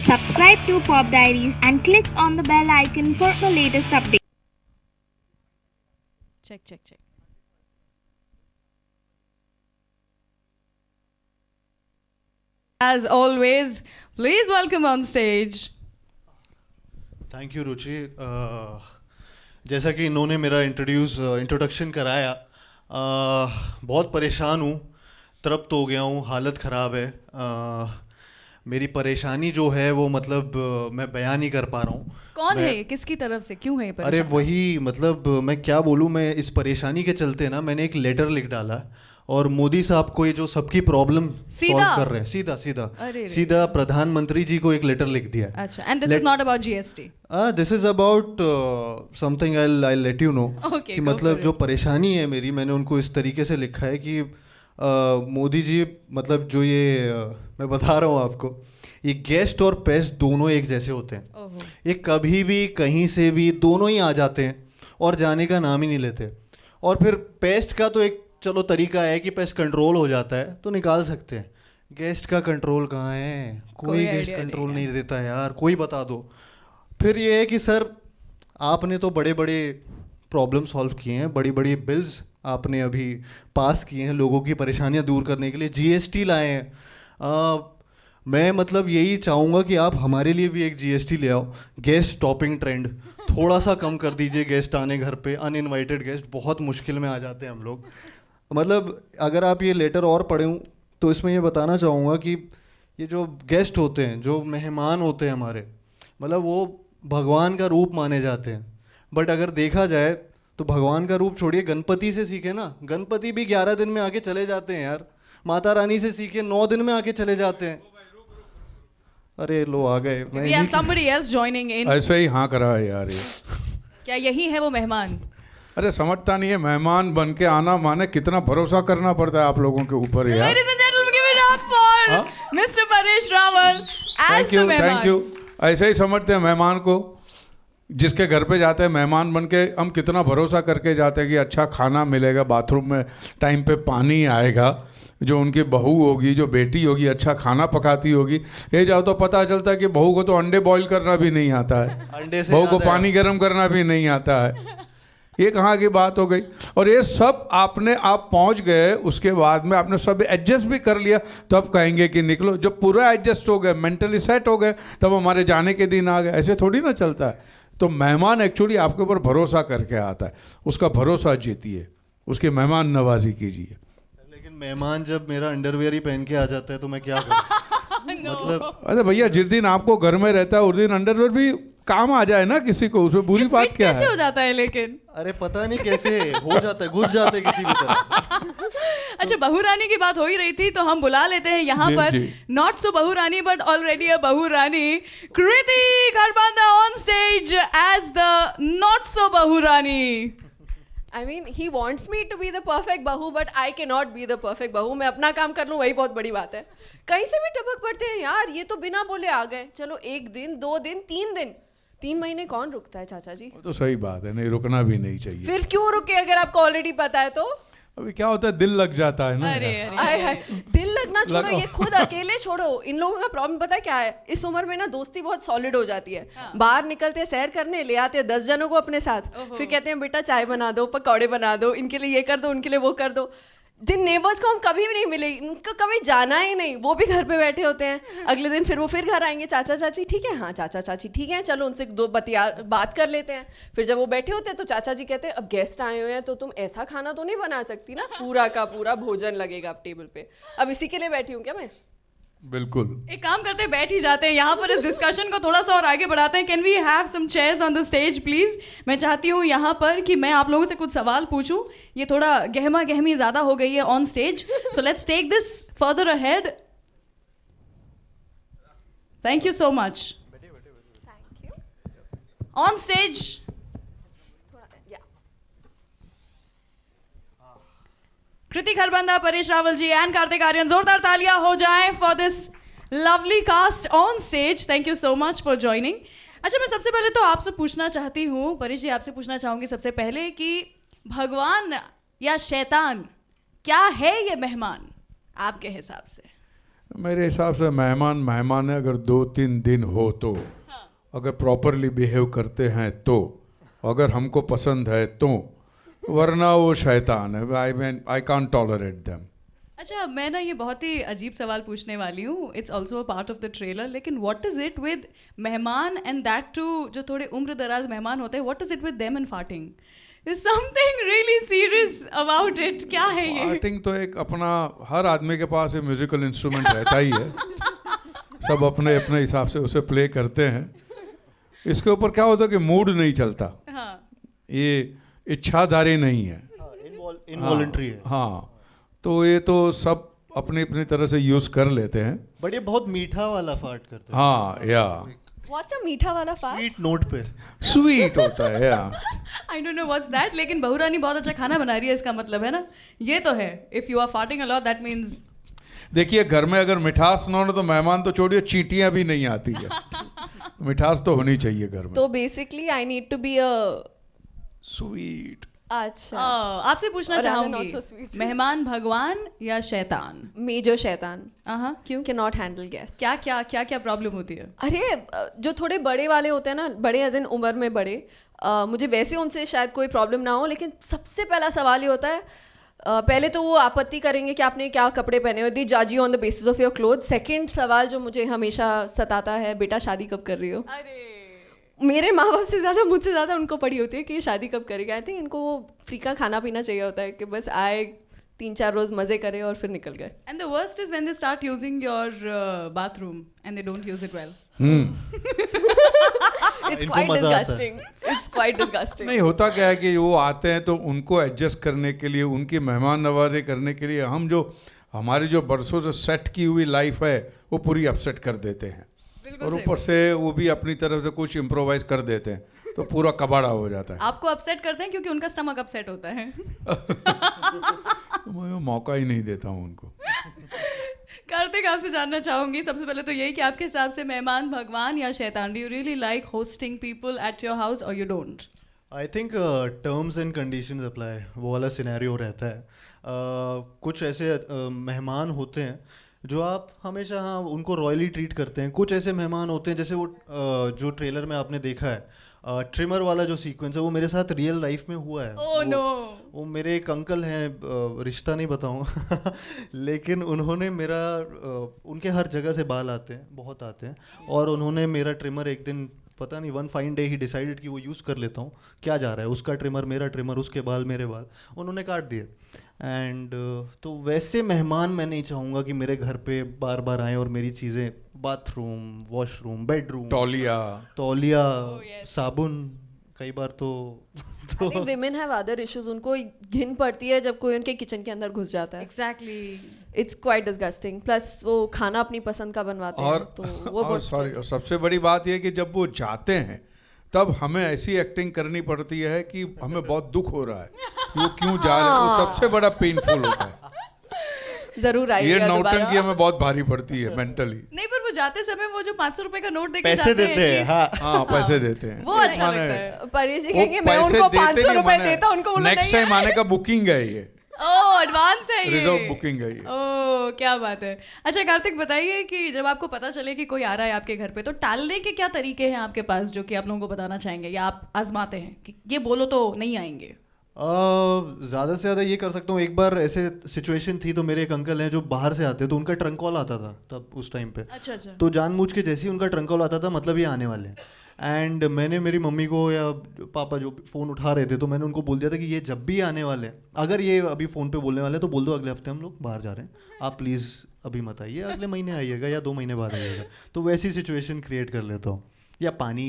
Subscribe to Pop Diaries and click on the bell icon for the latest updates. Check. As always, please welcome on stage. Thank you Ruchi. जैसा कि इन्होंने मेरा introduction कराया, बहुत परेशान हूँ, तृप्त हो गया हूँ, हालत ख़राब है। मेरी परेशानी जो है वो मतलब मैं बयान नहीं कर पा रहा हूँ। कौन है, किसकी तरफ से, क्यों है ये अरे परेशान? वही मतलब मैं क्या बोलूँ, मैं इस परेशानी के चलते ना मैंने एक लेटर लिख डाला और मोदी साहब को, ये जो सबकी प्रॉब्लम सॉल्व कर रहे हैं, सीधा प्रधानमंत्री जी को एक लेटर लिख दिया। अच्छा, and this is not about GST. This is about something I let you know. कि मतलब जो परेशानी है मेरी, मैंने उनको इस तरीके से लिखा है कि मोदी जी, मतलब जो ये मैं बता रहा हूँ आपको, ये गेस्ट और पेस्ट दोनों एक जैसे होते हैं। ये कभी भी कहीं से भी दोनों ही आ जाते हैं और जाने का नाम ही नहीं लेते। और फिर पेस्ट का तो एक चलो तरीका है कि पेस्ट कंट्रोल हो जाता है तो निकाल सकते हैं, गेस्ट का कंट्रोल कहाँ है? कोई गेस्ट कंट्रोल नहीं देता यार, कोई बता दो। फिर ये है कि सर आपने तो बड़े बड़े प्रॉब्लम सॉल्व किए हैं, बड़ी बड़ी बिल्स आपने अभी पास किए हैं लोगों की परेशानियां दूर करने के लिए, जीएसटी लाए हैं। मैं मतलब यही चाहूँगा कि आप हमारे लिए भी एक जीएसटी ले आओ, गेस्ट स्टॉपिंग ट्रेंड थोड़ा सा कम कर दीजिए। गेस्ट आने घर पे, अनइनवाइटेड गेस्ट, बहुत मुश्किल में आ जाते हैं हम लोग। मतलब अगर आप ये लेटर और पढ़ें तो इसमें ये बताना चाहूँगा कि ये जो गेस्ट होते हैं, जो मेहमान होते हैं हमारे, मतलब वो भगवान का रूप माने जाते हैं। बट अगर देखा जाए तो भगवान का रूप छोड़िए, गणपति से सीखे ना, गणपति भी 11 दिन में आके चले जाते हैं यार। माता रानी से सीखे, 9 दिन में आके चले जाते हैं। अरे लो आ गए। We have somebody else joining in. ऐसे ही हाँ करा है यार ये। क्या यही है वो मेहमान? अरे समझता नहीं है, मेहमान बन के आना माने कितना भरोसा करना पड़ता है आप लोगों के ऊपर यार। Ladies and gentlemen, give it up for Mr. Paresh Rawal as the मेहमान। Thank you. ऐसे ही समझते हैं मेहमान को, जिसके घर पे जाते हैं मेहमान बन के, हम कितना भरोसा करके जाते हैं कि अच्छा खाना मिलेगा, बाथरूम में टाइम पे पानी आएगा, जो उनकी बहू होगी, जो बेटी होगी, अच्छा खाना पकाती होगी। ये जाओ तो पता चलता है कि बहू को तो अंडे बॉईल करना भी नहीं आता है, बहू को पानी गर्म करना भी नहीं आता है। ये कहाँ की बात हो गई? और ये सब आप पहुँच गए, उसके बाद में आपने सब एडजस्ट भी कर लिया, तब कहेंगे कि निकलो। जब पूरा एडजस्ट हो गए, मेंटली सेट हो गए, तब हमारे जाने के दिन आ गए। ऐसे थोड़ी ना चलता है। तो मेहमान एक्चुअली आपके ऊपर भरोसा करके आता है, उसका भरोसा जीतिए, उसकी मेहमान नवाजी कीजिए। लेकिन मेहमान जब मेरा अंडरवियर ही पहन के आ जाता है तो मैं क्या करूं? मतलब अरे भैया, जिस दिन आपको घर में रहता है उस दिन अंडरवियर भी काम आ जाए ना किसी को, उसमें बुरी बात क्या है? कैसे हो जाता है लेकिन? अरे पता नहीं कैसे हो जाता है, घुस जाते हैं किसी भी तरह। अच्छा, बहू रानी की बात हो ही रही थी तो हम बुला लेते हैं यहाँ पर नॉट सो बहू रानी बट ऑलरेडी अ बहू रानी, Kriti Kharbanda on stage as the not so बहू रानी। I mean, he wants me to be the perfect बहू, but I cannot be the perfect बहू। मैं अपना काम कर लूँ, वही बहुत बड़ी बात है। कहीं से भी टपक पड़ते हैं यार, ये तो बिना बोले आ गए। चलो 1 दिन 2 दिन 3 दिन, 3 महीने कौन रुकता है चाचा जी? तो सही बात है, नहीं रुकना भी नहीं चाहिए। फिर क्यों रुके अगर आपको ऑलरेडी पता है तो? अभी क्या होता है, दिल लग जाता है ना। अरे दिल लगना छोड़ो, ये खुद अकेले छोड़ो। इन लोगों का प्रॉब्लम पता है क्या है? इस उम्र में ना दोस्ती बहुत सॉलिड हो जाती है। बाहर निकलते हैं सैर करने, ले आते हैं 10 जनों को अपने साथ, फिर कहते हैं बेटा चाय बना दो, पकौड़े बना दो, इनके लिए ये कर दो, उनके लिए वो कर दो। जिन नेबर्स को हम कभी भी नहीं मिले, इनको कभी जाना ही नहीं, वो भी घर पे बैठे होते हैं। अगले दिन फिर वो फिर घर आएंगे, चाचा चाची ठीक है, हाँ चाचा चाची ठीक है, चलो उनसे 2 बात कर लेते हैं। फिर जब वो बैठे होते हैं तो चाचा जी कहते हैं अब गेस्ट आए हुए हैं तो तुम ऐसा खाना तो नहीं बना सकती ना, पूरा का पूरा भोजन लगेगा अब टेबल पे। अब इसी के लिए बैठी हूँ क्या मैं? बिल्कुल। एक काम करते हैं, बैठ ही जाते हैं यहाँ पर। इस डिस्कशन को थोड़ा सा और आगे बढ़ाते हैं। Can we have some chairs on the stage please? मैं चाहती हूँ यहाँ पर कि मैं आप लोगों से कुछ सवाल पूछूं। ये थोड़ा गहमा गहमी ज्यादा हो गई है on stage, so let's take this further ahead. Thank you so much. On stage Kriti Kharbanda, Paresh Rawal ji and Kartik Aaryan. जोरदार तालियां हो जाएं for this lovely cast on stage. Thank you so much for joining. अच्छा, मैं सबसे पहले तो आपसे पूछना चाहती हूँ, परेश जी आपसे पूछना चाहूँगी सबसे पहले कि भगवान या शैतान, क्या है ये मेहमान आपके हिसाब से? मेरे हिसाब से मेहमान है, अगर 2-3 दिन हो तो, अगर प्रॉपरली बिहेव करते हैं तो, अगर हमको पसंद है तो, वरना वो शैतान है। I can't tolerate them. अच्छा, मैं ना ये बहुत ही अजीब सवाल पूछने वाली हूँ, it's also a part of the trailer, लेकिन व्हाट इज इट विद मेहमान एंड दैट टू जो थोड़े उम्र दराज मेहमान होते हैं, what is it with them and farting? There's something really serious about it. क्या है ये? फार्टिंग तो एक अपना, हर आदमी के पास एक म्यूजिकल इंस्ट्रूमेंट रहता ही है, सब अपने अपने हिसाब से उसे प्ले करते हैं। इसके ऊपर क्या होता है कि मूड नहीं चलता, हाँ, ये इच्छाधारी नहीं है, इनवॉलंटरी है। हाँ, तो ये तो सब अपनी अपनी तरह से यूज कर लेते हैं। बट ये बहुत मीठा वाला फार्ट करते हैं। हाँ, या व्हाट्स अ मीठा वाला फार्ट? स्वीट नोट पे। स्वीट होता है, या I don't know what's that, लेकिन बहुरानी बहुत अच्छा खाना बना रही है, इसका मतलब है ना, ये तो है। If you are farting a lot that means, देखिए घर में अगर मिठास ना हो तो मेहमान तो छोड़िए, चींटियां भी नहीं आती है। मिठास तो होनी चाहिए घर में। तो basically I need to be a sweet. अच्छा, आपसे पूछना और I'm not so चाहूंगी, sweet. मेहमान भगवान या शैतान? मेजर शैतान। क्यों? Can not handle guest. क्या प्रॉब्लम होती है? अरे जो थोड़े बड़े वाले होते हैं ना, बड़े एज इन उम्र में बड़े, मुझे वैसे उनसे शायद कोई प्रॉब्लम ना हो, लेकिन सबसे पहला सवाल ये होता है, पहले तो वो आपत्ति करेंगे कि आपने क्या कपड़े पहने हुए, दी जज you on the basis of your cloth. Second सवाल जो मुझे हमेशा सताता है, बेटा शादी कब कर रही हो? अरे मेरे माँ बाप से ज़्यादा मुझसे ज़्यादा उनको पड़ी होती है कि ये शादी कब करेगा। आई थिंक इनको वो फ्री का खाना पीना चाहिए होता है कि बस आए, 3-4 रोज मजे करे और फिर निकल गए। And the worst is when they start using your bathroom and they don't use it well. It's quite disgusting, it's quite disgusting. नहीं, होता क्या है कि वो आते हैं तो उनको एडजस्ट करने के लिए, उनकी मेहमान नवाजी करने के लिए हम जो हमारी जो बरसों से सेट की हुई लाइफ है वो पूरी अपसेट कर देते हैं, और ऊपर से वो भी अपनी तरफ से कुछ इम्प्रोवाइज कर देते हैं, तो पूरा कबाड़ा हो जाता है। आपको अपसेट करते हैं क्योंकि उनका स्टमक अपसेट होता है। मैं मौका ही नहीं देता हूँ उनको। कार्तिक, आपसे जानना चाहूंगी सबसे पहले तो यही कि आपके हिसाब से मेहमान भगवान या शैतान? Do you really like hosting people at your house और you don't? I think terms and conditions apply, वो वाला सिनेरियो रहता है। कुछ ऐसे मेहमान होते हैं जो आप हमेशा, हाँ, उनको रॉयली ट्रीट करते हैं। कुछ ऐसे मेहमान होते हैं, जैसे वो जो ट्रेलर में आपने देखा है, ट्रिमर वाला जो सीक्वेंस है, वो मेरे साथ रियल लाइफ में हुआ है। वो मेरे एक अंकल हैं, रिश्ता नहीं बताऊंगा लेकिन उन्होंने मेरा, उनके हर जगह से बाल आते हैं, बहुत आते हैं, और उन्होंने मेरा ट्रिमर एक दिन, पता नहीं, वन फाइन डे ही डिसाइडेड कि वो यूज़ कर लेता हूँ, क्या जा रहा है, उसका ट्रिमर मेरा ट्रिमर, उसके बाल मेरे बाल, उन्होंने काट दिए। एंड तो वैसे मेहमान मैं नहीं चाहूँगा कि मेरे घर पे बार बार आएँ और मेरी चीज़ें, बाथरूम, वॉशरूम, बेडरूम, तौलिया, साबुन, कई बार तो I think women have other issues, उनको घिन पड़ती है जब कोई उनके किचन के अंदर घुस जाता है। Exactly, it's quite disgusting. Plus वो खाना अपनी पसंद का बनवाते हैं, तो वो बहुत सॉरी, सबसे बड़ी बात यह है कि जब वो जाते हैं तब हमें ऐसी एक्टिंग करनी पड़ती है कि हमें बहुत दुख हो रहा है कि वो क्यों जा रहे हैं, वो सबसे बड़ा पेनफुल होता है। जरूर आइए, ये नौटंकी हमें बहुत भारी पड़ती है मेंटली। नहीं, पर वो जाते समय वो जो 500 रुपए का नोट देके पैसे देते हैं, हाँ पैसे देते हैं, वो अच्छा लगता है। परेश जी कहेंगे मैं उनको 500 रुपए देता, उनको नेक्स्ट टाइम आने का बुकिंग है ये, ओह एडवांस है ये, रिजर्व बुकिंग है ये। ओह क्या बात है। अच्छा कार्तिक, बताइए कि जब आपको पता चले कि कोई आ रहा है आपके घर पे, तो टालने के क्या तरीके हैं आपके पास जो कि आप लोगों को बताना चाहेंगे या आप आजमाते हैं कि ये बोलो तो नहीं आएंगे? ज़्यादा से ज़्यादा ये कर सकता हूँ, एक बार ऐसे सिचुएशन थी, तो मेरे एक अंकल हैं जो बाहर से आते हैं, तो उनका ट्रंक कॉल आता था तब उस टाइम पे। अच्छा अच्छा। तो जानबूझ के जैसे ही उनका ट्रंक कॉल आता था, मतलब ये आने वाले हैं। एंड मैंने मेरी मम्मी को या पापा जो फ़ोन उठा रहे थे, तो मैंने उनको बोल दिया था कि ये जब भी आने वाले हैं, अगर ये अभी फ़ोन पे बोलने वाले हैं तो बोल दो अगले हफ्ते हम लोग बाहर जा रहे हैं, आप प्लीज़ अभी मत आइए, अगले महीने आइएगा या 2 महीने बाद आइएगा। तो वैसी सिचुएशन क्रिएट कर लेता हूँ। या पानी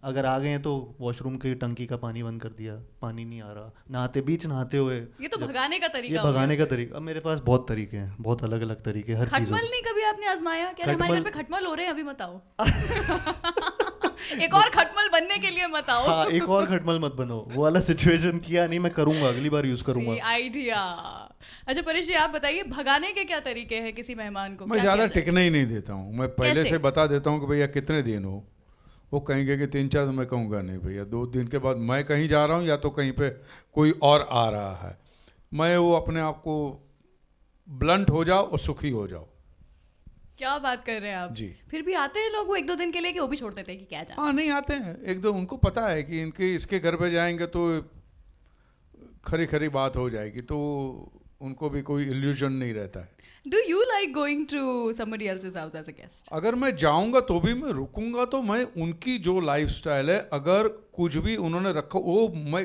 अगर आ गए हैं तो वॉशरूम की टंकी का पानी बंद कर दिया, पानी नहीं आ रहा, नहाते हुए। ये तो भगाने का तरीका, ये भगाने का तरीका। अब मेरे पास बहुत तरीके हैं, बहुत अलग अलग तरीके हर चीज़। खटमल नहीं कभी आपने आजमाया? क्या हमारे घर पे खटमल हो रहे हैं अभी, मत आओ। एक और खटमल बनने के लिए मत आओ। हाँ, एक और खटमल मत बनो, वो वाला सिचुएशन किया नहीं, मैं करूंगा, अगली बार यूज करूंगा। आइडिया। अच्छा परेश जी, आप बताइए भगाने के क्या तरीके हैं किसी मेहमान को? मैं ज़्यादा टिकने ही नहीं देता हूँ, मैं पहले से बता देता हूँ कि भैया कितने दिन हो। वो कहेंगे कि 3-4 दिन, मैं कहूँगा नहीं भैया 2 दिन के बाद मैं कहीं जा रहा हूँ या तो कहीं पे कोई और आ रहा है। मैं वो अपने आप को ब्लंट हो जाओ और सुखी हो जाओ, क्या बात कर रहे हैं आप? जी। फिर भी आते हैं लोग वो 1-2 दिन के लिए कि वो भी छोड़ देते हैं कि क्या जाना? हाँ, नहीं आते हैं, एक दो उनको पता है कि इसके घर पे जाएंगे तो खरी खरी बात हो जाएगी, तो उनको भी कोई इल्यूजन नहीं रहता है। Do you like going to somebody else's house as a guest? अगर मैं जाऊंगा तो भी मैं रुकूंगा तो मैं उनकी जो लाइफस्टाइल है, अगर कुछ भी उन्होंने रखा वो मैं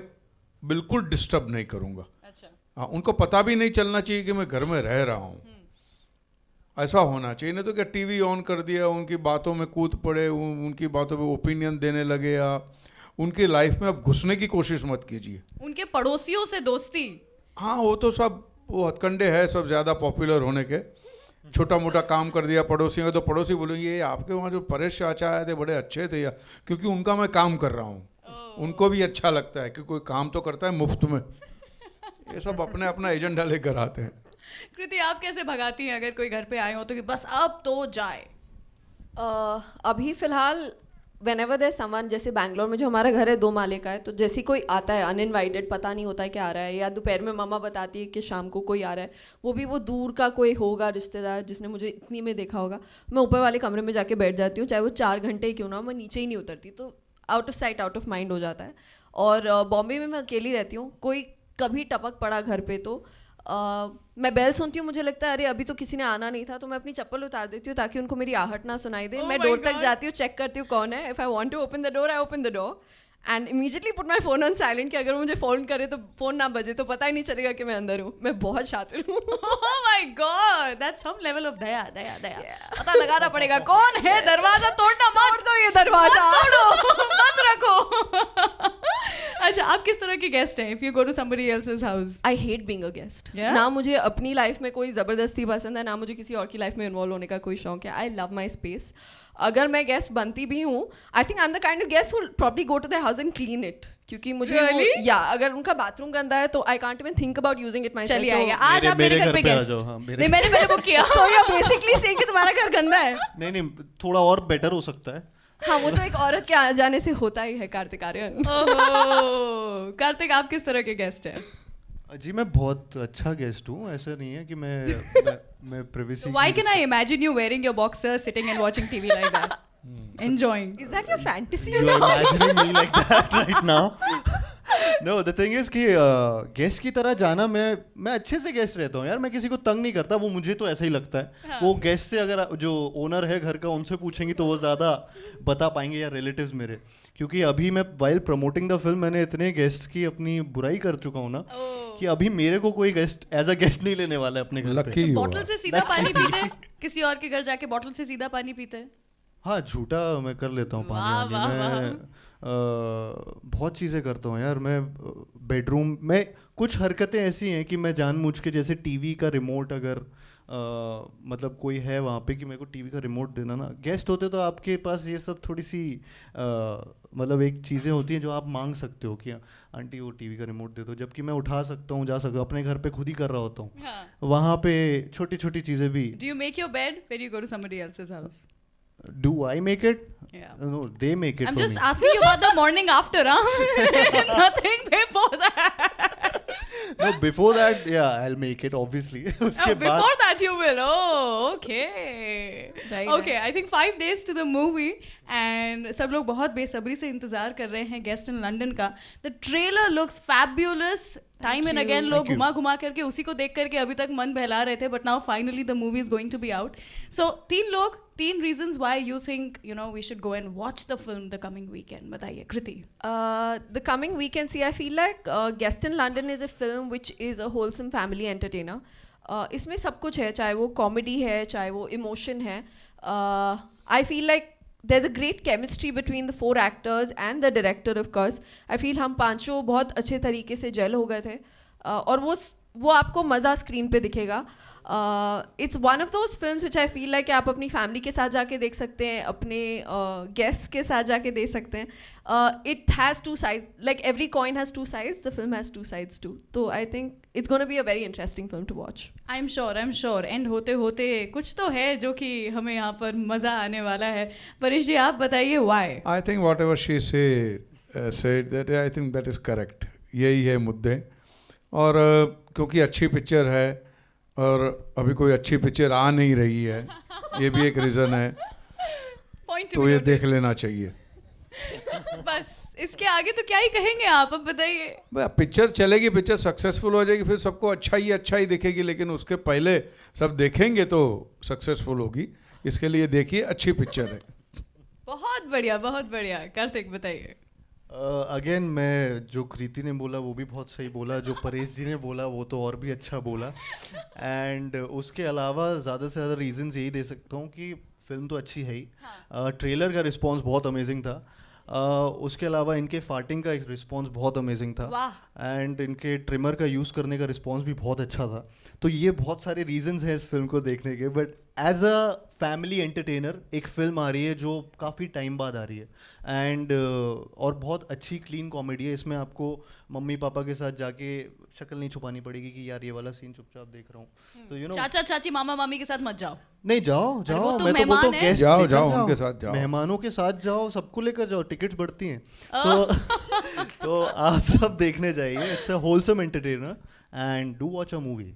बिल्कुल डिस्टर्ब नहीं करूंगा। अच्छा। हाँ, उनको पता भी नहीं चलना चाहिए कि मैं घर में रह रहा हूँ, ऐसा होना चाहिए। नहीं तो क्या टीवी ऑन कर दिया, उनकी बातों में कूद पड़े, उनकी बातों पे ओपिनियन देने लगे, या उनकी लाइफ में अब घुसने की कोशिश मत कीजिए। उनके पड़ोसियों से दोस्ती? हाँ, वो तो सब वो हथकंडे है सब ज़्यादा पॉपुलर होने के। छोटा मोटा काम कर दिया पड़ोसियों का तो पड़ोसी बोलेंगे ये आपके वहाँ जो परेश चाचा आए थे बड़े अच्छे थे, या क्योंकि उनका मैं काम कर रहा हूँ, उनको भी अच्छा लगता है कि कोई काम तो करता है मुफ्त में। ये सब अपने अपना एजेंडा लेकर आते हैं। कृति, आप कैसे भगाती हैं अगर कोई घर पे आए हो तो कि बस अब तो जाए? अभी फिलहाल whenever there's someone, जैसे बैंगलोर में जो हमारा घर है 2 माले का है, तो जैसे कोई आता है अनइनवाइटेड, पता नहीं होता है क्या आ रहा है, या दोपहर में मम्मा बताती है कि शाम को कोई आ रहा है, वो भी वो दूर का कोई होगा रिश्तेदार जिसने मुझे इतनी में देखा होगा, मैं ऊपर वाले कमरे में जाके बैठ जाती हूँ, चाहे वो 4 घंटे ही क्यों ना, मैं नीचे ही नहीं उतरती, तो out of sight out of mind हो जाता है। और बॉम्बे में मैं अकेली रहती हूँ, कोई कभी टपक पड़ा घर पे तो मैं बेल सुनती हूँ, मुझे लगता है अरे अभी तो किसी ने आना नहीं था, तो मैं अपनी चप्पल उतार देती हूँ ताकि उनको मेरी आहट ना सुनाई दे। मैं डोर तक जाती हूँ, चेक करती हूँ कौन है, if I want to open the door I open the door and immediately put my phone on silent, कि अगर मुझे फ़ोन करे तो फ़ोन ना बजे तो पता ही नहीं चलेगा कि मैं अंदर हूँ। मैं बहुत शातिर हूँ। Oh my God, that's some level of दया। पता लगाना पड़ेगा कौन है, दरवाजा तोड़ना मत, दो ये दरवाजा, तोड़ो मत रखो। अच्छा, आप किस तरह की गेस्ट हैं? If you go to somebody else's house? I hate being a guest. Yeah? ना मुझे अपनी लाइफ में कोई ज़बरदस्ती पसंद है, ना मुझे किसी और की लाइफ में इन्वॉल्व होने का कोई शौक है। I love my space. अगर मैं गेस्ट बनती भी हूँ, I think I am the kind of guest who probably go to the house and clean it, क्योंकि मुझे Really? या अगर उनका बाथरूम गंदा है तो I can't even think about using it my चलिए आइए, आज आप मेरे घर पे आ गेस्ट। जाओ। हाँ, नहीं, मैंने बुक किया। तो ये बेसिकली से कि तुम्हारा घर गंदा है। नहीं, थोड़ा और बेटर हो सकता है। हाँ, वो तो एक औरत के आ जाने से होता ही है। कार्तिक आर्यन। ओहो, कार्तिक, आप किस तरह के गेस्ट हैं? जी मैं बहुत अच्छा गेस्ट हूँ, ऐसा नहीं है कि मैं privacy Why can I imagine you wearing your boxers, sitting and watching TV like that? Enjoying. Is that your fantasy? You are imagining me like that right now. No, the thing is कि guest की तरह जाना, मैं अच्छे से guest रहता हूँ यार, मैं किसी को तंग नहीं करता, वो मुझे तो ऐसा ही लगता है। हाँ। वो गेस्ट से अगर जो ओनर है घर का उनसे पूछेंगी तो वो ज़्यादा बता पाएंगे, या रिलेटिव्स मेरे, क्योंकि अभी मैं वाइल प्रमोटिंग द फिल्म मैंने इतने गेस्ट की अपनी बुराई कर चुका हूँ ना कि अभी मेरे को कोई गेस्ट एज अ गेस्ट नहीं लेने वाला है अपने घर पे। बॉटल से सीधा पानी पीते हैं? किसी और के घर जाके बॉटल से सीधा पानी पीते हैं? हाँ, झूठा मैं कर लेता हूँ पानी वाह, वाह, वानी। मैं बहुत चीज़ें करता हूँ यार। मैं बेडरूम में कुछ हरकतें ऐसी हैं कि मैं जानबूझ के, जैसे टीवी का रिमोट अगर मतलब कोई है वहाँ पे कि मेरे को टीवी का रिमोट देना ना, गेस्ट होते तो आपके पास ये सब थोड़ी सी मतलब एक चीज़ें होती हैं जो आप मांग सकते हो कि आंटी वो टीवी का रिमोट दे दो, जबकि मैं उठा सकता हूँ, जा सकता हूँ, अपने घर पे खुद ही कर रहा होता हूँ। हाँ। वहाँ पे छोटी छोटी चीज़ें भी। Do you make your bed when you go to somebody else's house? Do I make it? Yeah. No, they make it I'm for just me. asking you about the morning after, huh? Nothing before that. No, before that, yeah, I'll make it obviously. उसके Oh, बाद before that you will. Oh, okay. Very Okay, nice. I think 5 days to the movie and सब लोग बहुत बेसब्री से इंतजार कर रहे हैं गेस्ट इन लंदन का। The trailer looks fabulous. Time and again लोग घुमा घुमा करके उसी को देख करके अभी तक मन बहला रहे थे, but now finally the movie is going to be out. So 3 reasons why you think we should go and watch the film the coming weekend. बताइए कृति. The coming weekend, see, I feel like Guest in London is a film which is a wholesome family entertainer. इसमें सब कुछ है, चाहे वो comedy है, चाहे वो इमोशन है. I feel like there's a great chemistry between the 4 actors and the director, of course. I feel हम पांचों बहुत अच्छे तरीके से जेल हो गए थे, और वो आपको मज़ा स्क्रीन पे दिखेगा. It's one of those films which I feel like आप अपनी फैमिली के साथ जाके देख सकते हैं, अपने गेस्ट के साथ जाके देख सकते हैं. It has 2 side, like every coin has 2 sides, the film has 2 sides too. तो I think it's gonna be a very interesting film to watch. I am sure and होते होते कुछ तो है जो कि हमें यहाँ पर मज़ा आने वाला है. परेश जी, आप बताइए why. I think what ever she said that, I think that is correct. यही है मुद्दे, और क्योंकि अच्छी पिक्चर है और अभी कोई अच्छी पिक्चर आ नहीं रही है, ये भी एक रीज़न है, पॉइंट तो ये देख लेना चाहिए। बस इसके आगे तो क्या ही कहेंगे आप, अब बताइए। पिक्चर चलेगी, पिक्चर सक्सेसफुल हो जाएगी, फिर सबको अच्छा ही दिखेगी, लेकिन उसके पहले सब देखेंगे तो सक्सेसफुल होगी। इसके लिए देखिए, अच्छी पिक्चर है। बहुत बढ़िया, बहुत बढ़िया। कार्तिक बताइए। अगेन मैं जो कृति ने बोला वो भी बहुत सही बोला, जो परेश जी ने बोला वो तो और भी अच्छा बोला। एंड उसके अलावा ज़्यादा से ज़्यादा रीजंस यही दे सकता हूँ कि फिल्म तो अच्छी है ही। ट्रेलर का रिस्पांस बहुत अमेजिंग था। उसके अलावा इनके फार्टिंग का एक रिस्पांस बहुत अमेजिंग था, एंड इनके ट्रिमर का यूज़ करने का रिस्पांस भी बहुत अच्छा था। तो ये बहुत सारे रीजंस हैं इस फिल्म को देखने के। But as a family entertainer एक फिल्म आ रही है जो काफ़ी टाइम बाद आ रही है, एंड और बहुत अच्छी क्लीन कॉमेडी है। इसमें आपको मम्मी पापा के साथ जाके शक्ल नहीं छुपानी पड़ेगी कि यार ये वाला सीन चुपचाप देख रहा हूँ। तो यू नो, चाचा चाची मामा मामी के साथ मत जाओ। नहीं, जाओ तो मैं तो बोलता हूँ गेस्ट जाओ उनके साथ जाओ, मेहमानों के साथ जाओ, सबको लेकर जाओ, टिकट्स बढ़ती हैं। तो आप सब देखने जाइए। It's a wholesome entertainer and do watch a movie.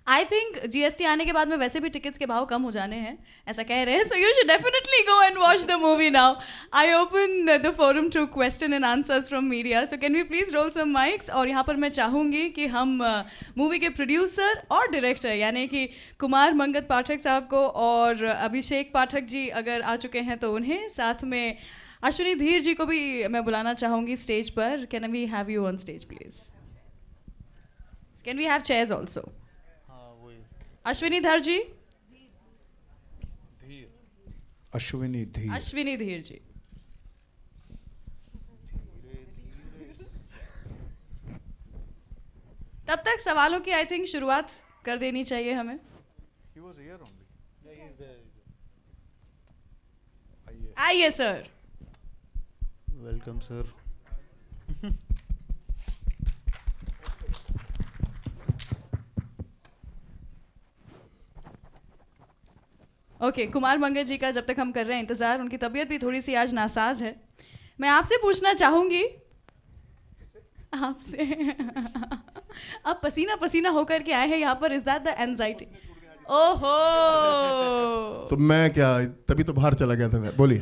I think GST आने के बाद में वैसे भी टिकट्स के भाव कम हो जाने हैं, ऐसा कह रहे हैं। So you should definitely go and watch the movie now. I open the forum to question and answers from media. So can we please roll some mics. और यहाँ पर मैं चाहूँगी कि हम मूवी के प्रोड्यूसर और डायरेक्टर यानी कि कुमार मंगत पाठक साहब को और अभिषेक पाठक जी अगर आ चुके हैं तो उन्हें, साथ में अश्विनी धीर जी को भी मैं बुलाना चाहूँगी स्टेज पर। Can we have you on stage please? Can we have chairs also? Ashwini Dhar ji, Ashwini धीर जी। तब तक सवालों की आई थिंक शुरुआत कर देनी चाहिए हमें। आइए sir. Welcome sir. Okay, Kumar Mangat ji का जब तक हम कर रहे हैं इंतज़ार, उनकी तबीयत भी थोड़ी सी आज नासाज है। मैं आपसे पूछना चाहूँगी, आपसे आप पसीना पसीना होकर के आए हैं यहाँ पर, इज दैट द एंजाइटी? ओहो, तो मैं क्या, तभी तो बाहर चला गया था मैं। बोलिए।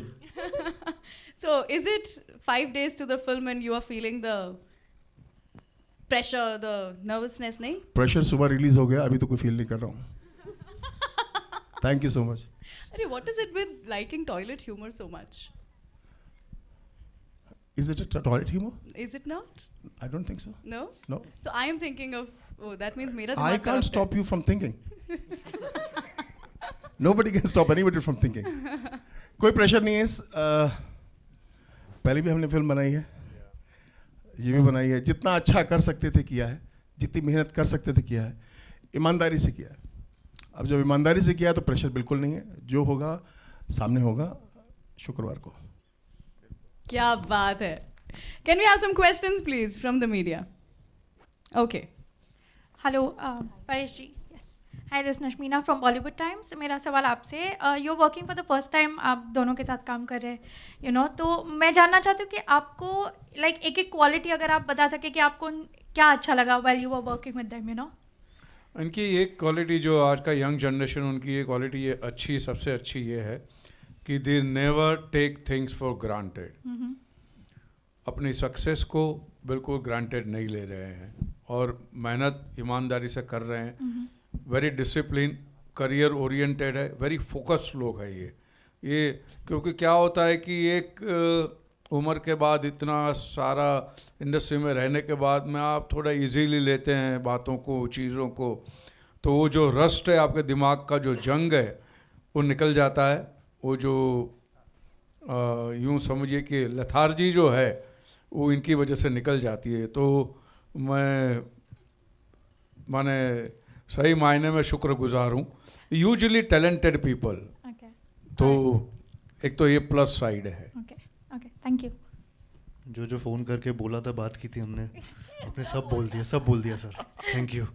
So is it 5 days to the film and you are feeling the pressure, the nervousness? नहीं, प्रेशर सुबह रिलीज हो गया, अभी तो कोई फील नहीं कर रहा हूँ। Thank you so much. अरे what is it with liking toilet humor so much? Is it a toilet humor? Is it not? I don't think so. No? No. So I am thinking of, oh, that means मेरा I दिमाग can't खराब stop you from thinking. Nobody can stop anybody from thinking. कोई pressure नहीं है। पहले भी हमने film बनाई है, ये भी बनाई है। जितना अच्छा कर सकते थे किया है, जितनी मेहनत कर सकते थे किया है, ईमानदारी से किया है। अब जब ईमानदारी से किया है तो प्रेशर बिल्कुल नहीं है। जो होगा सामने होगा शुक्रवार को। क्या बात है। Can we have some questions please from the media? Okay. Hello Paresh ji. Yes, hi, this Nashmina from Bollywood Times. मेरा सवाल आपसे, you are working for the first time, आप दोनों के साथ काम कर रहे हैं, यू नो, तो मैं जानना चाहती हूँ कि आपको लाइक एक एक क्वालिटी अगर आप बता सके कि आपको क्या अच्छा लगा while you are working with them, you know. इनकी एक क्वालिटी जो आज का यंग जनरेशन, उनकी ये क्वालिटी ये अच्छी, सबसे अच्छी ये है कि they never take things for granted. अपनी सक्सेस को बिल्कुल ग्रांटेड नहीं ले रहे हैं और मेहनत ईमानदारी से कर रहे हैं। वेरी डिसिप्लिन, करियर ओरिएंटेड है, वेरी फोकस्ड लोग है ये। क्योंकि क्या होता है कि एक उम्र के बाद, इतना सारा इंडस्ट्री में रहने के बाद में आप थोड़ा इजीली लेते हैं बातों को, चीज़ों को, तो वो जो रस्ट है आपके दिमाग का, जो जंग है, वो निकल जाता है। वो जो यूँ समझिए कि लेथार्जी जो है वो इनकी वजह से निकल जाती है। तो माने सही मायने में शुक्रगुजार हूँ। यूजुअली टैलेंटेड पीपल, तो एक तो ये प्लस साइड है। Okay, thank you. जो फ़ोन करके बोला था, बात की थी हमने, आपने सब बोल दिया sir. Thank you.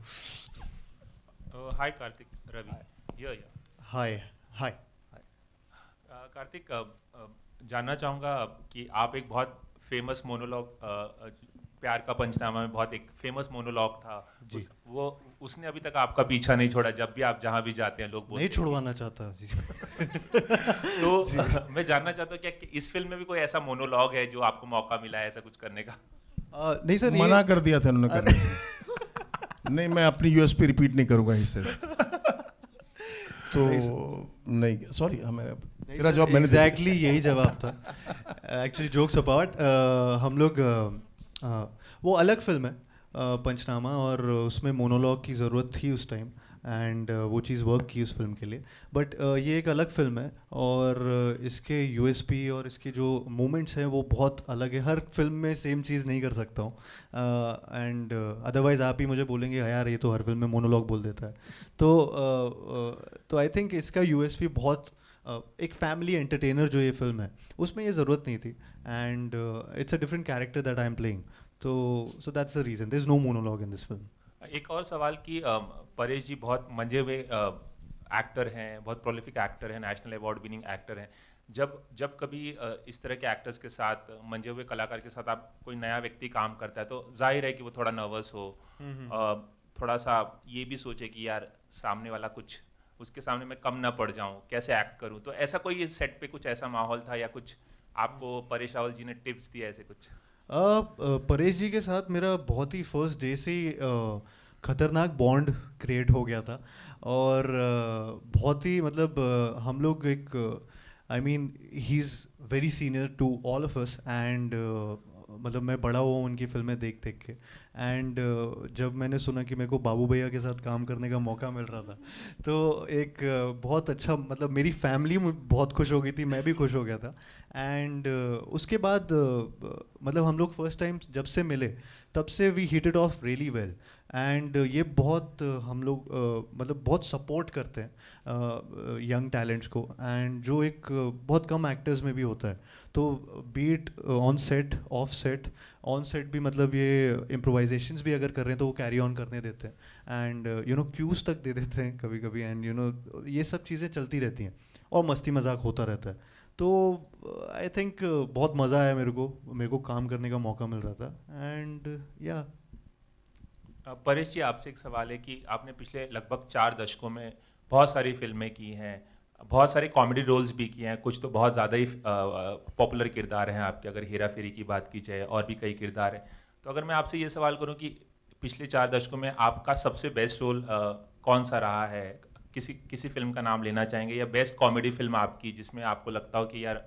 Hi Kartik, Ravi. Hi. Kartik, जानना चाहूँगा कि आप एक बहुत फेमस मोनोलॉग प्यार का पंचनामा में बहुत एक फेमस मोनोलॉग था वो उसने अभी तक आपका पीछा नहीं छोड़ा, जब भी आप जहाँ भी जाते हैं लोग बोलते नहीं छुड़वाना चाहता जी। तो मैं जानना चाहता हूँ कि इस फिल्म में भी कोई ऐसा मोनोलॉग है जो आपको मौका मिला है ऐसा कुछ करने का? नहीं सर, मना कर दिया था उन्होंने करने। नहीं, मैं अपनी यूएसपी रिपीट नहीं करूंगा इससे। तो नहीं, सॉरी, मेरा जवाब मैंने एग्जैक्टली यही जवाब था। एक्चुअली जोक्स अपार्ट, हम लोग वो अलग फिल्म है पंचनामा, और उसमें मोनोलॉग की ज़रूरत थी उस टाइम, एंड वो चीज़ वर्क की उस फिल्म के लिए। बट ये एक अलग फिल्म है और इसके यूएसपी और इसके जो मोमेंट्स हैं वो बहुत अलग है। हर फिल्म में सेम चीज़ नहीं कर सकता हूँ, एंड अदरवाइज़ आप ही मुझे बोलेंगे यार ये तो हर फिल्म में मोनोलॉग बोल देता है। तो आई थिंक इसका यूएसपी बहुत एक फैमिली एंटरटेनर जो ये फिल्म है उसमें ये ज़रूरत नहीं थी, and it's a different character that I am playing, so that's the reason there is no monologue in this film. एक और सवाल कि परेश जी बहुत मंजे हुए एक्टर हैं, बहुत प्रोलिफिक एक्टर हैं, नेशनल अवार्ड विनिंग एक्टर हैं। जब कभी इस तरह के एक्टर्स के साथ, मंजे हुए कलाकार के साथ आप कोई नया व्यक्ति काम करता है तो जाहिर है कि वो थोड़ा नर्वस हो, थोड़ा सा ये भी सोचे कि यार सामने वाला कुछ उसके सामने मैं कम ना पड़ जाऊं, कैसे एक्ट करूं। तो ऐसा कोई सेट पे कुछ ऐसा माहौल था या कुछ आपको परेश रावल जी ने टिप्स दिए ऐसे कुछ? परेश जी के साथ मेरा बहुत ही फर्स्ट डे से खतरनाक बॉन्ड क्रिएट हो गया था, और बहुत ही मतलब हम लोग एक I mean he is very senior to all of us, and मतलब मैं बड़ा हुआ उनकी फिल्में देख देख के, एंड जब मैंने सुना कि मेरे को बाबू भैया के साथ काम करने का मौका मिल रहा था तो एक बहुत अच्छा, मतलब मेरी फैमिली बहुत खुश हो गई थी, मैं भी खुश हो गया था। एंड उसके बाद मतलब हम लोग फर्स्ट टाइम जब से मिले तब से we hit it off really well, and ये बहुत हम लोग मतलब बहुत सपोर्ट करते हैं यंग टैलेंट्स को, एंड जो एक बहुत कम एक्टर्स में भी होता है। तो be it on set, off set, on set भी मतलब ये इम्प्रोवाइजेशंस भी अगर कर रहे हैं तो वो कैरी ऑन करने देते हैं, एंड यू नो क्यूज तक दे देते हैं कभी कभी, एंड यू नो ये सब चीज़ें चलती रहती हैं और मस्ती मजाक होता रहता है। तो आई थिंक बहुत मज़ा आया मेरे को काम करने का मौका मिल रहा था, एंड या परेश जी आपसे एक सवाल है कि आपने पिछले लगभग 4 दशकों में बहुत सारी फिल्में की हैं, बहुत सारे कॉमेडी रोल्स भी किए हैं, कुछ तो बहुत ज़्यादा ही पॉपुलर किरदार हैं आपके, अगर हेरा फेरी की बात की जाए और भी कई किरदार हैं। तो अगर मैं आपसे ये सवाल करूं कि पिछले 4 दशकों में आपका सबसे बेस्ट रोल कौन सा रहा है? किसी फिल्म का नाम लेना चाहेंगे, या बेस्ट कॉमेडी फिल्म आपकी जिसमें आपको लगता हो कि यार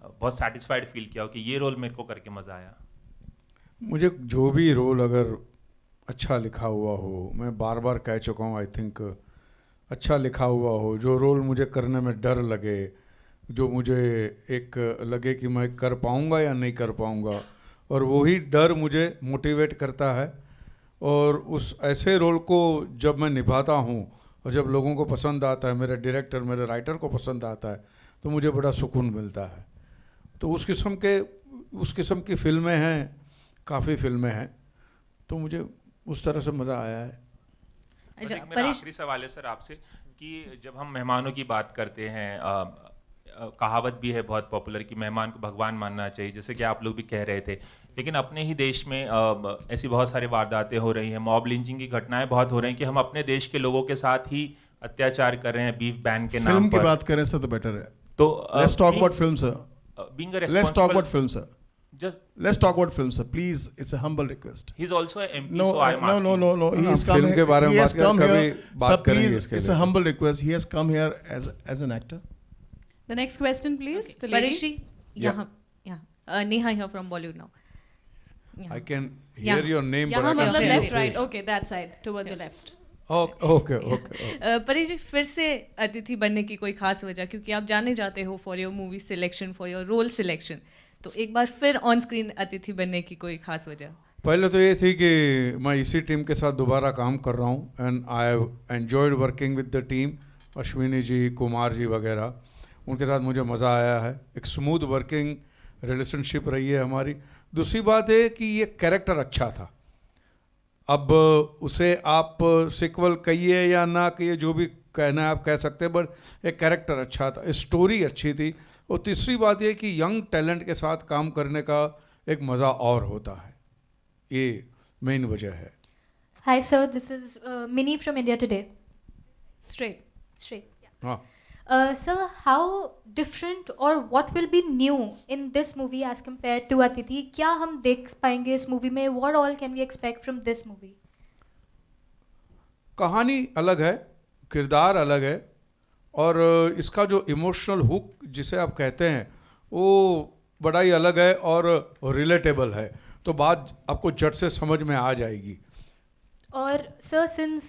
बहुत सेटिस्फाइड फील किया हो कि ये रोल मेरे को करके मज़ा आया? मुझे जो भी रोल अगर अच्छा लिखा हुआ हो, मैं बार बार कह चुका हूँ, आई थिंक अच्छा लिखा हुआ हो, जो रोल मुझे करने में डर लगे, जो मुझे एक लगे कि मैं कर पाऊँगा या नहीं कर पाऊँगा, और वही डर मुझे मोटिवेट करता है। और उस ऐसे रोल को जब मैं निभाता हूँ और जब लोगों को पसंद आता है, मेरे डायरेक्टर, मेरे राइटर को पसंद आता है, तो मुझे बड़ा सुकून मिलता है। तो उस किस्म की फिल्में हैं, काफ़ी फिल्में हैं, तो मुझे उस तरह से मज़ा आया है। मेरा आखिरी सवाल है सर आपसे कि जब हम मेहमानों की बात करते हैं, कहावत भी है बहुत पॉपुलर कि मेहमान को भगवान मानना चाहिए, जैसे कि आप लोग भी कह रहे थे, लेकिन अपने ही देश में ऐसी बहुत सारी वारदातें हो रही हैं, मॉब लिंचिंग की घटनाएं बहुत हो रही हैं कि हम अपने देश के लोगों के साथ ही अत्याचार कर रहे हैं बीफ बैन के नाम पर। फिल्म की बात करें सर तो बेटर है। तो let's talk about film sir. Let's talk about film sir. Just let's talk about film, sir. Please, it's a humble request. He's also an MP, no, so I'm asking. No. He has come film के बारे में बात come कभी here. बात Sir, करेंगे please, इसके it's लिए। a humble request. He has come here as an actor. The next question, please. The lady. Parishri, Neha here from Bollywood now. I can hear your name, but यहाँ I can't मतलब see your left, right. face. Okay, that side, towards the left. Okay. Paresh, फिर से अतिथि बनने की कोई खास वजह? क्योंकि आप जाने जाते हो for your movie selection, for your role selection, तो एक बार फिर ऑन स्क्रीन अतिथि बनने की कोई खास वजह? पहले तो ये थी कि मैं इसी टीम के साथ दोबारा काम कर रहा हूँ, and I have enjoyed working with the team. Ashwini ji, Kumar ji वगैरह, उनके साथ मुझे मज़ा आया है। एक स्मूथ वर्किंग रिलेशनशिप रही है हमारी। दूसरी बात है कि ये कैरेक्टर अच्छा था। अब उसे आप सिक्वल कहिए या ना कहिए, जो भी कहना है आप कह सकते हैं, बट एक कैरेक्टर अच्छा था, स्टोरी अच्छी थी। और तीसरी बात यह कि यंग टैलेंट के साथ काम करने का एक मज़ा और होता है। ये मेन वजह है। Hi sir, this is Minnie from India Today. Straight. हाँ, Sir, how different or what will be new in this movie as compared to Atithi? क्या हम देख पाएंगे इस मूवी में? What all can we expect from this movie? कहानी अलग है, किरदार अलग है, और इसका जो इमोशनल हुक जिसे आप कहते हैं वो बड़ा ही अलग है और रिलेटेबल है, तो बात आपको झट से समझ में आ जाएगी। और sir, since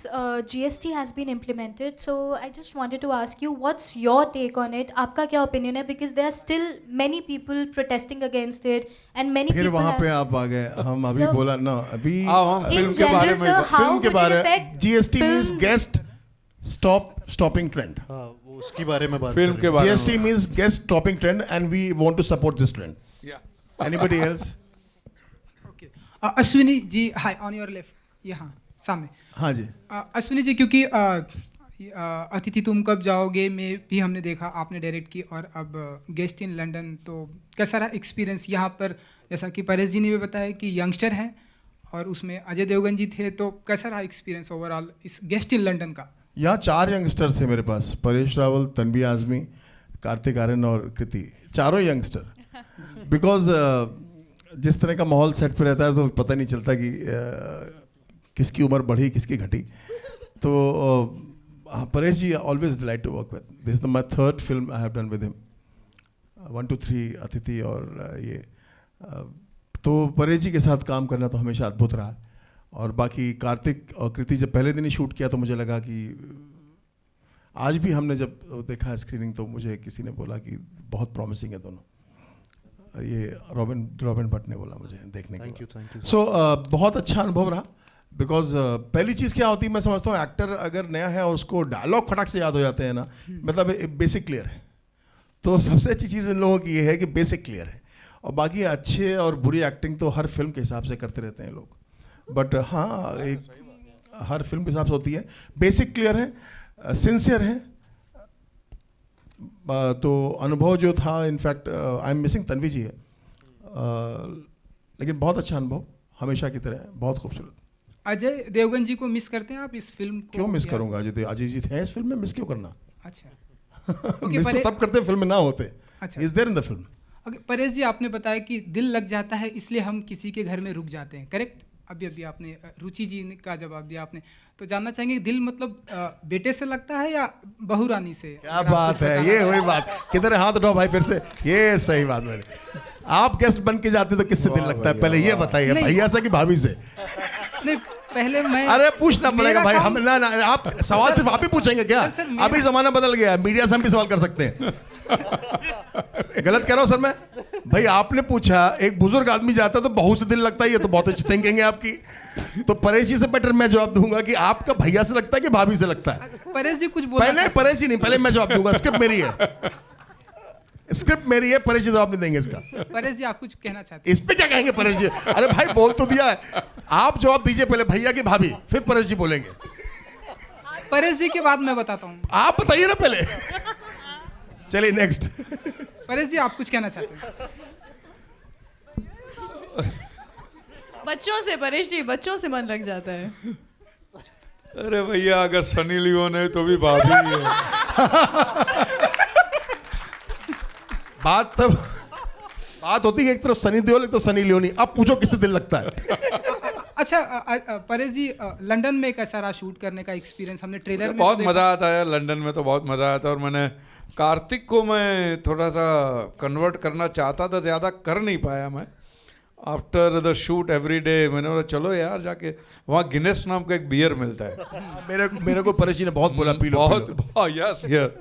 GST has been implemented, so I just wanted to ask you, what's your take on it? आपका क्या opinion है? Because there are still many people protesting against it, and many फिर people वहाँ have... पे आप आ गए, हम अभी Sir, बोला ना, अभी हम In फिल्म के बारे general, में sir, how फिल्म के would it बारे affect GST means films? Guest stopping trend, हाँ, वो उसकी बारे में बात फिल्म कर के रहे हैं। बारे GST में। Means guest stopping trend and we want to support this trend. Anybody else? Okay, Ashwini ji, hi, on your left, यहाँ सामने। हाँ जी। अश्विनी जी, क्योंकि अतिथि तुम कब जाओगे में भी हमने देखा आपने डायरेक्ट की, और अब गेस्ट इन लंदन, तो कैसा रहा एक्सपीरियंस यहाँ पर? जैसा कि परेश जी ने भी बताया कि यंगस्टर हैं और उसमें अजय देवगन जी थे, तो कैसा रहा एक्सपीरियंस ओवरऑल इस गेस्ट इन लंदन का? यहाँ 4 यंगस्टर्स थे मेरे पास, परेश रावल, तन्वी आज़मी, कार्तिक आर्यन और कृति, चारों यंगस्टर। बिकॉज जिस तरह का माहौल सेट पे रहता है तो पता नहीं चलता कि किसकी उम्र बढ़ी किसकी घटी। तो Paresh ji always delight to work with, this is my 3rd film I have done with him, 1 2 3 अतिथि और ये। तो परेश जी के साथ काम करना तो हमेशा अद्भुत रहा। और बाकी कार्तिक और कृति जब पहले दिन ही शूट किया तो मुझे लगा कि आज भी हमने जब देखा स्क्रीनिंग तो मुझे किसी ने बोला कि बहुत प्रॉमिसिंग है दोनों। ये रॉबिन भट्ट ने बोला मुझे देखने के बाद। Thank you. सो बहुत अच्छा अनुभव रहा। बिकॉज पहली चीज़ क्या होती है, मैं समझता हूँ एक्टर अगर नया है और उसको डायलॉग फटाक से याद हो जाते हैं ना, मतलब बेसिक क्लियर है। तो सबसे अच्छी चीज़ इन लोगों की ये है कि बेसिक क्लियर है, और बाकी अच्छे और बुरी एक्टिंग तो हर फिल्म के हिसाब से करते रहते हैं लोग। बट हाँ, एक हर फिल्म के हिसाब से होती है। बेसिक क्लियर है, सिंसियर है। तो अनुभव जो था, in fact I am missing Tanvi ji है, लेकिन बहुत अच्छा अनुभव हमेशा की तरह, बहुत खूबसूरत। अजय देवगन जी को मिस करते हैं आप इस फिल्म को? क्यों मिस करूंगा? अजय जी थे इस फिल्म में, मिस क्यों करना? अच्छा। मिस तो तब करते फिल्म में ना होते। अच्छा। Is there in the film. Okay, Paresh ji, आपने बताया कि दिल लग जाता है इसलिए हम किसी के घर में रुक जाते हैं, करेक्ट? अभी आपने रुचि जी का जवाब दिया आपने, तो जानना चाहेंगे दिल मतलब बेटे से लगता है या बहू रानी से? क्या बात है, ये वही बात। किधर हाथ उठाओ भाई फिर से, ये सही बात है। आप गेस्ट बन के जाते तो किससे दिल लगता है, पहले ये बताइए, भैया से कि भाभी से? नहीं, पहले मैं, अरे पूछना पड़ेगा भाई, हम ना आप सवाल सिर्फ आप ही पूछेंगे क्या? अभी जमाना बदल गया, मीडिया से हम भी सवाल कर सकते हैं। गलत कह रहा हूं सर मैं? भाई आपने पूछा, एक बुजुर्ग आदमी जाता है तो बहू से दिल लगता है, ये तो बहुत अच्छी थिंकिंग है आपकी। तो परेश जी से बेटर मैं जवाब दूंगा कि आपका भैया से लगता है कि भाभी से लगता है? परेश जी कुछ बोला? पहले परेश जी नहीं, पहले मैं जवाब दूंगा, स्क्रिप्ट मेरी है, स्क्रिप्ट मेरी है, परेश जी जवाब नहीं देंगे इसका। परेश जी, आप कुछ कहना चाहते हैं? इस पे क्या कहेंगे परेश जी? अरे भाई बोल तो दिया है, आप जवाब दीजिए पहले, भैया की भाभी, फिर परेश जी बोलेंगे। परेश जी के बाद मैं बताता हूँ, आप बताइए ना पहले। चलिए नेक्स्ट। परेश जी, आप कुछ कहना चाहते हैं? बच्चों से, परेश जी, बच्चों से मन लग जाता है। अरे भैया, अगर सनी लियोन है तो भी भाभी है। बात होती है एक तरफ सनी देओल, एक तो सनी लियोनी। अब पूछो किससे दिल लगता है? अच्छा परेश जी, लंदन में कैसा रहा शूट करने का एक्सपीरियंस? हमने ट्रेलर में बहुत मज़ा आता है लंदन में, तो बहुत मज़ा आता है। और मैंने कार्तिक को मैं थोड़ा सा कन्वर्ट करना चाहता था, ज़्यादा कर नहीं पाया मैं। After the shoot every day मैंने बोला चलो यार जाके वहाँ गिनेस नाम का एक बियर मिलता है। मेरे को परेश जी ने बहुत बोला पी लो, बहुत यस यस।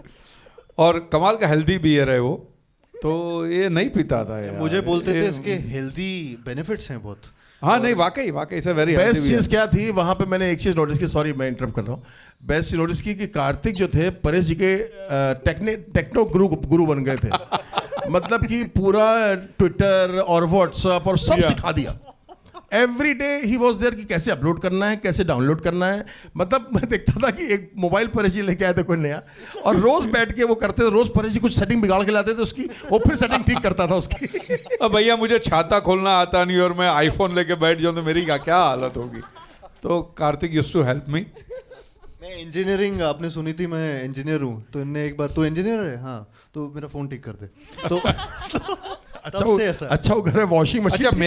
और कमाल का हेल्दी बियर है वो, तो ये नहीं पीता था यार। मुझे बोलते थे इसके हेल्दी बेनिफिट्स हैं बहुत। हाँ नहीं, वाकई से वेरी बेस्ट चीज़ क्या थी वहाँ पे, मैंने एक चीज़ नोटिस की, सॉरी मैं इंटरप्ट कर रहा हूँ, बेस्ट चीज़ नोटिस की कि कार्तिक जो थे परेश जी के टेक्नो गुरु बन गए थे। मतलब कि पूरा ट्विटर और व्हाट्सएप और सब सिखा दिया, every day he was there कि कैसे अपलोड करना है, कैसे डाउनलोड करना है. मतलब मैं देखता था कि एक मोबाइल परेश जी लेके आए थे कोई नया, और रोज बैठ के वो करते थे. रोज परेश जी कुछ सेटिंग बिगाड़ के लाते थे उसकी, वो फिर सेटिंग ठीक करता था उसकी. अब भैया मुझे छाता खोलना आता नहीं और मैं आईफोन लेके बैठ जाऊँ तो मेरी क्या हालत होगी. तो Kartik used to help me. मैं इंजीनियरिंग आपने सुनी थी, मैं इंजीनियर हूँ, तो इनने एक बार तो इंजीनियर है, हाँ तो मेरा फ़ोन ठीक कर दे. तो अच्छा वो घर में वॉशिंग मशीन. अच्छा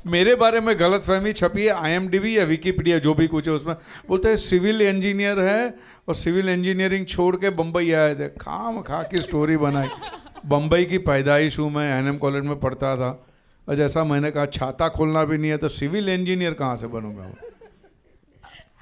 मेरे बारे में गलत फहमी छपी है IMDb या विकीपीडिया जो भी कुछ है उसमें. बोलते हैं सिविल इंजीनियर है और सिविल इंजीनियरिंग छोड़ के बम्बई आए थे. खा की स्टोरी बनाई. बम्बई की पैदाइश हूँ मैं, NM कॉलेज में पढ़ता था. और जैसा मैंने कहा छाता खोलना भी नहीं है तो सिविल इंजीनियर कहाँ से बनूंगा.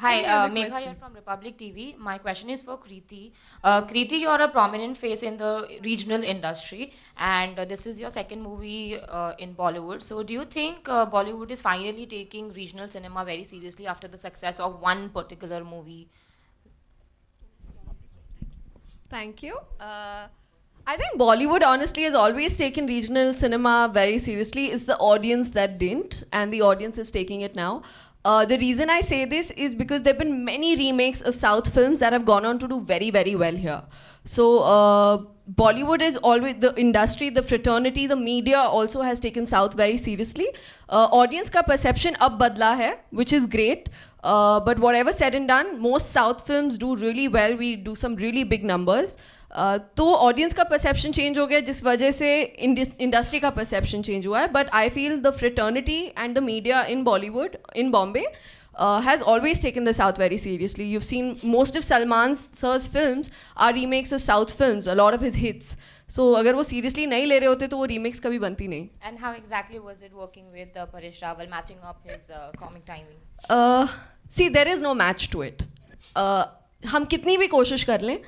Hi, Megha here from Republic TV. My question is for Kriti. Kriti, you're a prominent face in the regional industry, and this is your second movie in Bollywood. So, do you think Bollywood is finally taking regional cinema very seriously after the success of one particular movie? Thank you. I think Bollywood honestly has always taken regional cinema very seriously. It's the audience that didn't, and the audience is taking it now. The reason I say this is because there have been many remakes of South films that have gone on to do very, very well here. So Bollywood is always, the industry, the fraternity, the media also has taken South very seriously. Audience ka perception ab badla hai, which is great. But whatever said and done, most South films do really well. We do some really big numbers. तो audience का perception change हो गया जिस वजह से industry का perception change हुआ है. But I feel the fraternity and the media in Bollywood, in Bombay, has always taken the South very seriously. You've seen most of Salman sir's films are remakes of South films, a lot of his hits. So अगर वो seriously नहीं ले रहे होते तो वो remakes कभी बनती नहीं. And how exactly was it working with Paresh Rawal, matching up his comic timing? See, there is no match to it. हम कितनी भी कोशिश कर लें,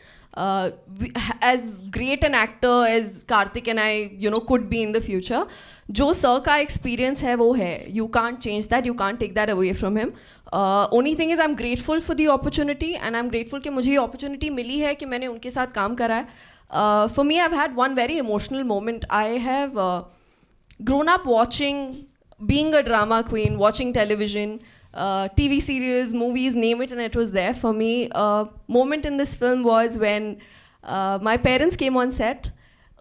as great an actor as Karthik and I, could be in the future, जो sir का experience है वो है. You can't change that. You can't take that away from him. Only thing is I'm grateful for the opportunity, and I'm grateful कि मुझे ये opportunity मिली है कि मैंने उनके साथ काम करा है. For me, I've had one very emotional moment. I have grown up watching, being a drama queen, watching television, TV serials, movies, name it, and it was there for me. Moment in this film was when my parents came on set.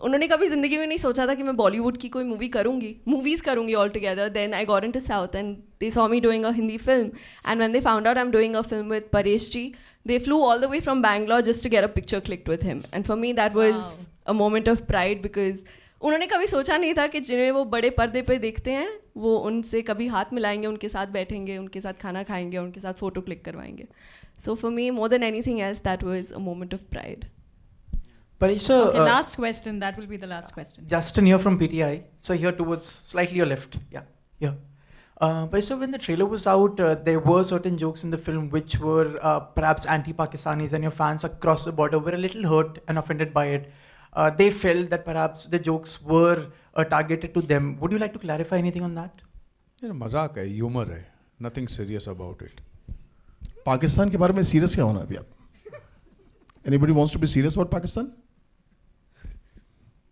उन्होंने कभी ज़िंदगी में नहीं सोचा था कि मैं बॉलीवुड की कोई मूवी करूँगी, मूवीज़ करूँगी all together. Then I got into South and they saw me doing a Hindi film, and when they found out I am doing a film with Paresh ji, they flew all the way from Bangalore just to get a picture clicked with him. And for me that was a moment of pride, because उन्होंने कभी सोचा नहीं था कि जिन्हें वो बड़े पर्दे पे देखते हैं वो उनसे कभी हाथ मिलाएंगे, उनके साथ बैठेंगे, उनके साथ खाना खाएंगे, उनके साथ फ़ोटो क्लिक करवाएंगे. So for me, more than anything else, that was a moment of pride. Paresh, okay, last question. That will be the last question. Justin here from PTI. So here towards slightly your left. Yeah, here. But so when the trailer was out, there were certain jokes in the film which were perhaps anti-Pakistanis, and your fans across the border were a little hurt and offended by it. They felt that perhaps the jokes were targeted to them. Would you like to clarify anything on that? मजाक है, humour है, nothing serious about it. Pakistan के बारे में serious क्या होना अभी आप? Anybody wants to be serious about Pakistan?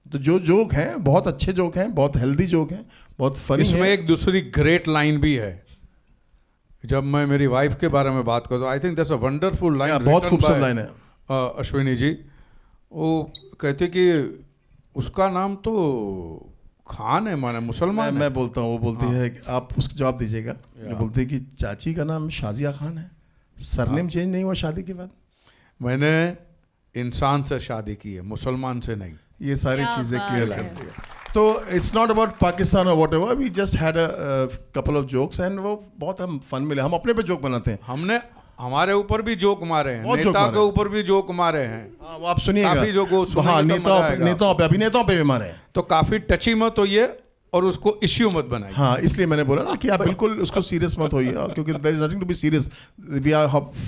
तो जो जोक हैं बहुत अच्छे जोक हैं, बहुत हेल्दी जोक हैं, बहुत फनी हैं. इसमें एक दूसरी ग्रेट लाइन भी है. जब मैं मेरी वाइफ के बारे में बात करता हूँ, I think that's a wonderful line, बहुत खूबसूरत लाइन है. अश्विनी जी वो कहते कि उसका नाम तो खान है, माने मुसलमान. मैं बोलता हूँ, वो बोलती है कि आप उसका जवाब दीजिएगा. जो बोलती है कि चाची का नाम शाजिया खान है, सरनेम चेंज नहीं हुआ शादी के बाद. मैंने इंसान से शादी की है, मुसलमान से नहीं. ये सारी चीज़ें क्लियर कर दी. तो इट्स नॉट अबाउट पाकिस्तान और whatever. We just had a couple of jokes and वो बहुत हम फन मिले. हम अपने पे जोक बनाते हैं. हमने हमारे ऊपर भी जोक मारे हैं, नेता के ऊपर भी जोक मारे हैं. आप सुनिएगा, काफी जोक. हाँ, नेताओं पे, अभिनेताओं पे भी मारे हैं. तो काफी टची मत होइए और उसको इश्यू मत बनाइए. हाँ, इसलिए मैंने बोला ना कि आप बिल्कुल उसको सीरियस मत होइए, क्योंकि there is nothing to be serious. We are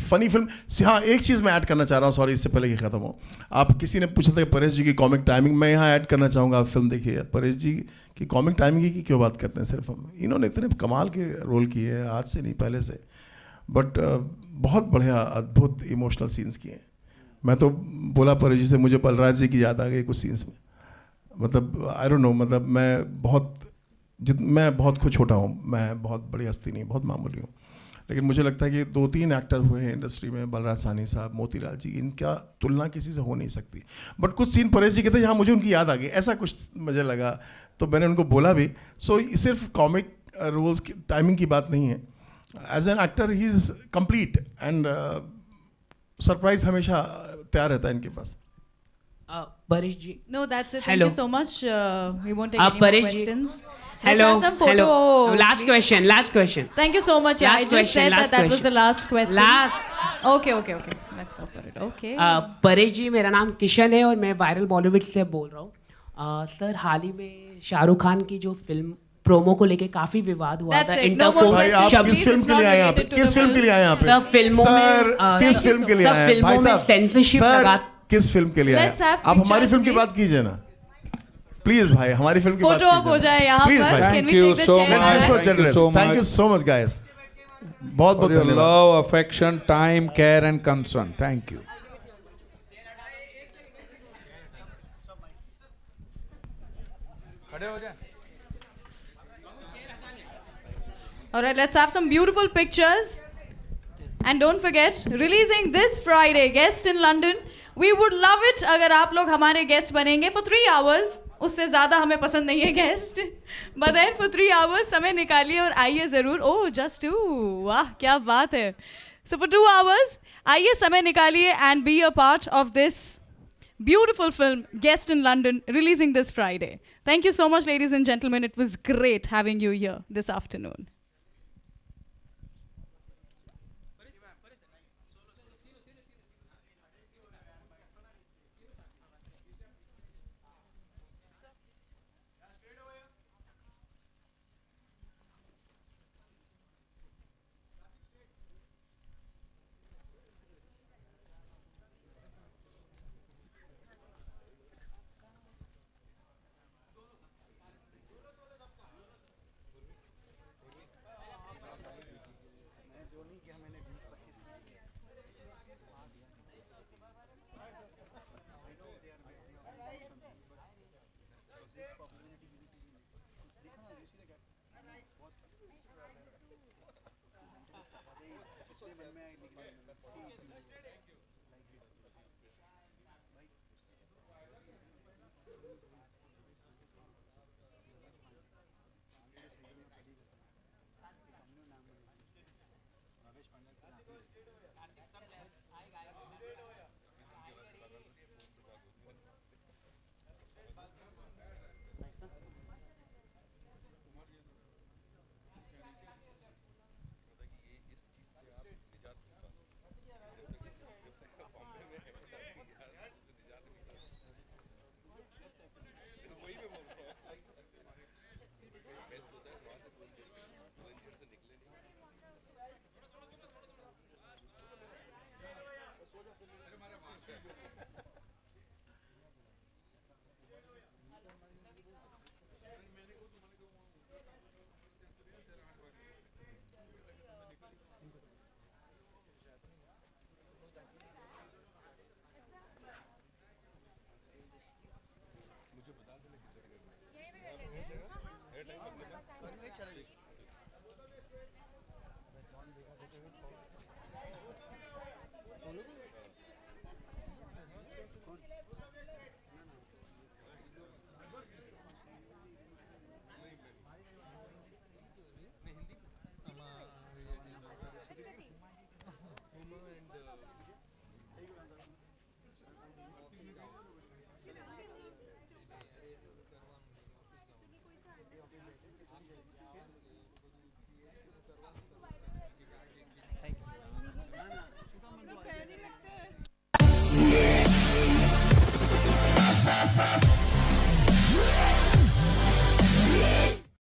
funny film. हाँ, एक चीज़ मैं ऐड करना चाह रहा हूँ, सॉरी, इससे पहले कि ख़त्म हो. आप किसी ने पूछा था कि परेश जी की कॉमिक टाइमिंग, मैं यहाँ ऐड करना चाहूँगा. आप फिल्म देखिए, परेश जी की कॉमिक टाइमिंग की क्यों बात करते हैं सिर्फ हम. इन्होंने इतने कमाल के रोल किए हैं, आज से नहीं पहले से, बट बहुत बढ़िया अद्भुत इमोशनल सीन्स किए हैं. मैं तो बोला परेश जी से, मुझे बलराज जी की याद आ गई कुछ सीन्स में. मतलब आई डोंट नो, मतलब मैं बहुत मैं बहुत खुद छोटा हूँ, मैं बहुत बड़ी हस्ती नहीं, बहुत मामूली हूँ, लेकिन मुझे लगता है कि 2-3 एक्टर हुए हैं इंडस्ट्री में, बलराज साहनी साहब, मोतीलाल जी, इनका तुलना किसी से हो नहीं सकती। बट कुछ सीन परेश जी के थे जहाँ मुझे उनकी याद आ गई, ऐसा कुछ मुझे लगा, तो मैंने उनको बोला भी। सो सिर्फ कॉमिक रोल्स की टाइमिंग की बात नहीं है, as an actor he is complete and surprise हमेशा तैयार रहता है इनके पास। परेश जी, No, that's it. Thank Hello. you so much. We won't take any more Paresh ji. questions. Hello, Let's have some photo. hello. Last please. question, last question. Thank you so much. Yeah, Last I just question, said last that was question. the last question. Last. Okay. Let's go for it. Okay. Paresh जी, मेरा नाम किशन है और मैं viral Bollywood से बोल रहा हूँ। Sir, हाल ही में शाहरुख खान की जो फिल्म प्रोमो को लेके काफी विवाद हुआ That's था। it. No more भाई आप questions, किस फिल्म it's के लिए not आए यहाँ पे? related to किस the फिल्म के लिए आए यहाँ पे? सर, फिल्मों सर, में किस फिल्म के लिए आए हैं भाई साहब? सेंसरशिप सर, लगा। किस फिल्म के लिए आए Let's हैं? have आप हमारी pictures, फिल्म की please. बात कीजिए ना, प्लीज भाई, हमारी फिल्म की बात Photo op हो जाए यहाँ Please, पर. भाई. Can we Thank you take the so chair much. back? so Thank you generous. so Thank you much. so much, guys. बहुत For your धन्यवाद। love, affection, time, care and concern. Thank you. All right, let's have some beautiful pictures. And don't forget, releasing this Friday, Guest in London. We would love it अगर आप लोग हमारे guest बनेंगे for 3 hours. उससे ज़्यादा हमें पसंद नहीं है guest. But then for 3 hours समय निकालिए और आइए ज़रूर. Oh, just 2. वाह, क्या बात है. So for 2 hours, आइए समय निकालिए and be a part of this beautiful film, Guest in London, releasing this Friday. Thank you so much, ladies and gentlemen. It was great having you here this afternoon. Ha ha ha.